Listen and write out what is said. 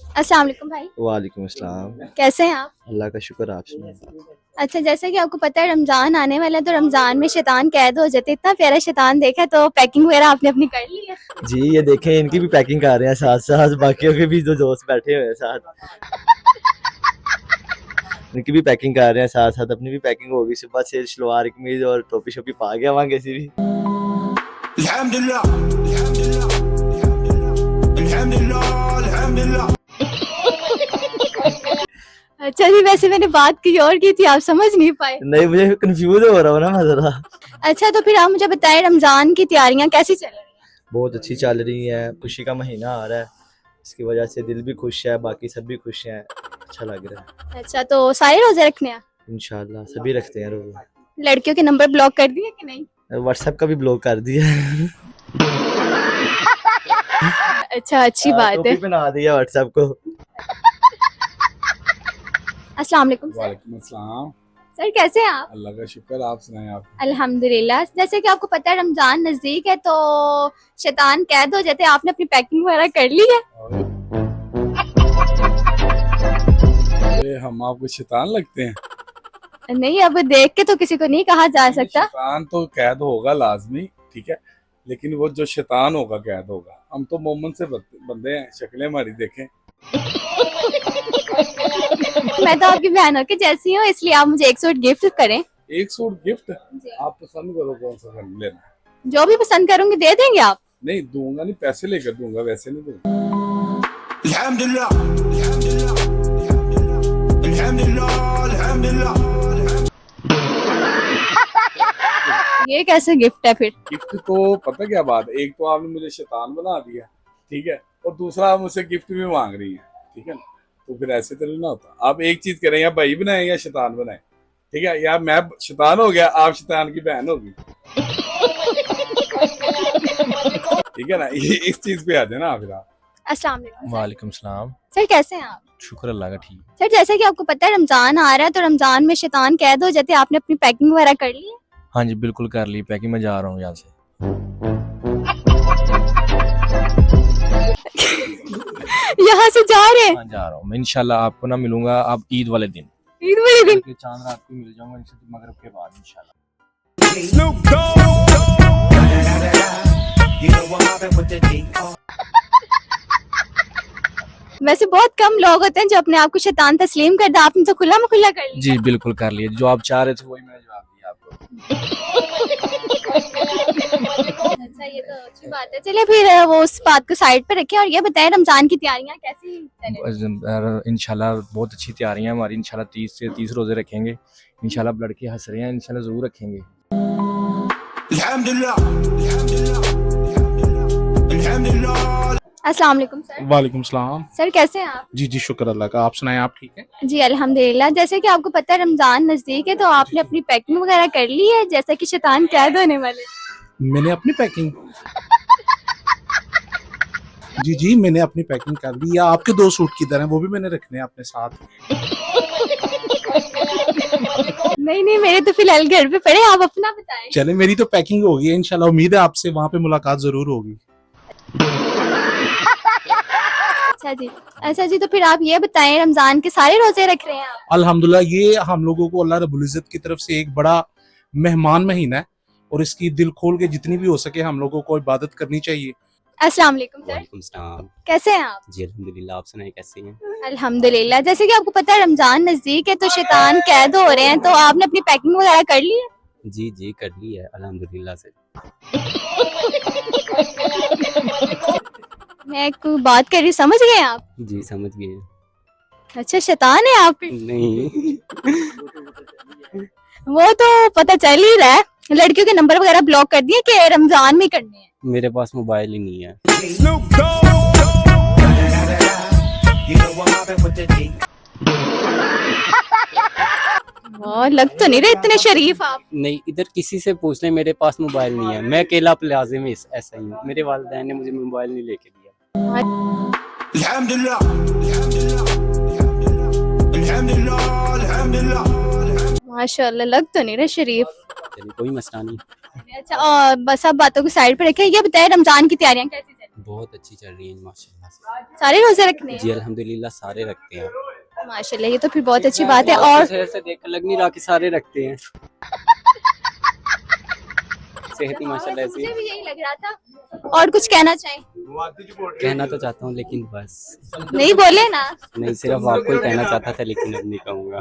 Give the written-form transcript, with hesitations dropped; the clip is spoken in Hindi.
अस्सलाम वालेकुम भाई, वालेकुम अस्सलाम। कैसे हैं आप? अल्लाह का शुक्र, आप सुनाएं। अच्छा, जैसे कि आपको पता है रमज़ान आने वाला है, तो रमज़ान में शैतान कैद हो जाते हैं। इतना प्यारा शैतान देखा है, तो पैकिंग वगैरह आपने अपनी कर ली है? जी ये देखें, इनकी भी पैकिंग कर रहे हैं साथ साथ, बाकियों के भी जो दोस्त बैठे हुए हैं साथ, उनकी भी पैकिंग कर रहे हैं साथ साथ, अपनी भी पैकिंग होगी। सुबह से शलवार कमीज और टोपी शोपी पा गया वहाँ किसी भी। अल्हम्दुलिल्लाह अल्हम्दुलिल्लाह अल्हम्दुलिल्लाह। अच्छा जी, वैसे मैंने बात की और की थी, आप समझ नहीं पाए। नहीं, मुझे कंफ्यूज हो रहा हूँ ना मैं जरा। अच्छा, तो फिर आप मुझे बताएं रमज़ान की तैयारियां कैसी चल रही हैं? बहुत अच्छी चल रही है, खुशी का महीना आ रहा है, इसकी वजह से दिल भी खुश है, बाकी सब भी खुश हैं, अच्छा लग रहा है। अच्छा, तो सारे रोजे रखने हैं? इंशाल्लाह सभी रखते हैं रोज़े। लड़कियों के नंबर ब्लॉक कर दिए कि नहीं? व्हाट्सएप का भी ब्लॉक कर दिया। अच्छा, अच्छी बात है। टोपी बना दिया व्हाट्सएप को। अस्सलाम वालेकुम सर। वालेकुम अस्सलाम। सर कैसे हैं आप? अल्लाह का शुक्र, आप सुनाएं। आप अल्हम्दुलिल्लाह। जैसे कि आपको पता है रमजान नजदीक है, तो शैतान कैद हो जाते हैं। आपने अपनी पैकिंग वगैरह कर ली है? अरे हम आपको शैतान लगते हैं? नहीं, अब देख के तो किसी को नहीं कहा जा सकता। शैतान तो कैद होगा लाजमी, ठीक है, लेकिन वो जो शैतान होगा कैद होगा। हम तो मोमन से बंदे हैं, शक्लें हमारी देखें। मैं तो आपकी बहनों के जैसी हूँ, इसलिए आप मुझे एक सूट गिफ्ट करें। एक सूट गिफ्ट? आप पसंद करो कौन सा लेना। जो भी पसंद करूंगी दे देंगे आप? नहीं दूंगा, नहीं पैसे लेकर दूंगा, वैसे नहीं दूंगा। अल्हम्दुलिल्लाह अल्हम्दुलिल्लाह अल्हम्दुलिल्लाह। ये कैसे गिफ्ट है फिर? गिफ्ट तो पता क्या बात है, एक तो आपने मुझे शैतान बना दिया, ठीक है, और दूसरा आप मुझसे गिफ्ट भी मांग रही है, ठीक है ना, तो फिर ऐसे तो नहीं ना होता। आप एक चीज करें, या भाई बनाए या शैतान बनाए, ठीक है, या मैं शैतान हो गया, आप शैतान की बहन होगी, ठीक है ना, ये इस चीज पे आ जाना फिर आप। अस्सलाम वालेकुम सर। वालेकुम सलाम। सर कैसे हैं आप? शुक्र अल्लाह का, ठीक। सर जैसे कि आपको पता है रमजान आ रहा है, तो रमजान में शैतान कैद हो जाते हैं। आपने अपनी पैकिंग वगैरह कर ली है? हाँ जी बिल्कुल कर ली पैकिंग, में जा रहा हूँ यहाँ से। यहाँ से जा रहे हैं? हाँ जा रहा हूँ मैं, इंशाल्लाह आपको ना मिलूंगा आप ईद वाले दिन। ईद वाले दिन? चांद रात को मिल जाऊंगा मगरिब के बाद इंशाल्लाह। वैसे बहुत कम लोग होते हैं जो अपने आप को शैतान तस्लीम कर दे। आपने तो खुला में खुला कर लिया। जी बिल्कुल कर लिए, जो आप चाह रहे थे वही मैंने जवाब दिया आपको। अच्छा, ये तो अच्छी बात है। चलिए फिर वो उस बात को साइड पे रखें और ये बताएं रमजान की तैयारियां कैसी चल रही? इंशाल्लाह बहुत अच्छी तैयारियां हमारी, इंशाल्लाह 30 से 30 रोजे रखेंगे इंशाल्लाह। लड़के हंस रहे हैं, इंशाल्लाह जरूर रखेंगे। अल्हम्दुलिल्लाह अल्हम्दुलिल्लाह। अस्सलाम वालेकुम सर। वालेकुम सलाम। सर कैसे हैं आप? जी जी शुक्र अल्लाह का, आप सुनाएं, आप ठीक हैं? जी अल्हम्दुलिल्लाह। जैसे कि आपको पता है रमजान नजदीक है, तो आपने अपनी पैकिंग वगैरह कर ली है, जैसा कि शैतान कैद होने वाले? मैंने अपनी पैकिंग जी जी मैंने अपनी पैकिंग कर ली। या आपके 2 सूट किधर हैं? वो भी मैंने रखने हैं अपने साथ। नहीं नहीं, मेरे तो फिलहाल घर पे पड़े, आप अपना बताएं। चले, मेरी तो पैकिंग हो गई है, इंशाल्लाह उम्मीद है आपसे वहाँ पे मुलाकात जरूर होगी। अच्छा जी। अच्छा जी, तो फिर आप ये बताएं रमजान के सारे रोजे रख रहे हैं आप? अल्हम्दुलिल्लाह, ये हम लोगों को अल्लाह रब्बुल इज्जत की तरफ से एक बड़ा मेहमान महीना है, और इसकी दिल खोल के जितनी भी हो सके हम लोगों को इबादत करनी चाहिए। अस्सलाम वालेकुम सर। वालेकुम सलाम। कैसे हैं आप? जी अल्हम्दुलिल्लाह, आप सुनाए कैसे हैं? अल्हम्दुलिल्लाह। जैसे कि आपको पता है रमजान नजदीक है, तो शैतान कैद हो रहे हैं, तो आपने अपनी पैकिंग वगैरह कर ली है? जी जी कर ली है अल्हम्दुलिल्लाह से। मैं एक बात कर रही, समझ गए आप? जी समझ गए। अच्छा, शैतान है आप पे? नहीं वो तो पता चल ही रहा है। लड़कियों के नंबर वगैरह ब्लॉक कर दिए कि रमजान में करने हैं? मेरे पास मोबाइल ही नहीं है। लग तो नहीं रहे इतने शरीफ आप। नहीं, इधर किसी से पूछ ले, मेरे पास मोबाइल नहीं है। मैं अकेला प्लाजे में ऐसा ही हूँ। मेरे वालिदैन ने मुझे मोबाइल नहीं लेके दिया। अल्हम्दुलिल्लाह अल्हम्दुलिल्लाह अल्हम्दुलिल्लाह। माशाल्लाह, लग तो नहीं रहे शरीफ। चलिए कोई मसला नहीं। अच्छा, और बस अब बातों को साइड पे रखें। ये बताएं रमजान की तैयारियां कैसी चल रही हैं? बहुत अच्छी चल रही है माशाल्लाह से। सारे रोजे रखने हैं? जी अल्हम्दुलिल्लाह सारे रखते हैं। माशाल्लाह, ये तो फिर बहुत अच्छी बात है। और शहर से देख कर लग नहीं रहा कि सारे रखते हैं। सेहत ही माशाल्लाह ऐसी मुझे भी यही लग रहा था। और कुछ कहना चाहें? कहना तो चाहता हूँ लेकिन बस नहीं बोले ना। नहीं, सिर्फ आपको ही कहना चाहता था लेकिन अब नहीं कहूँगा।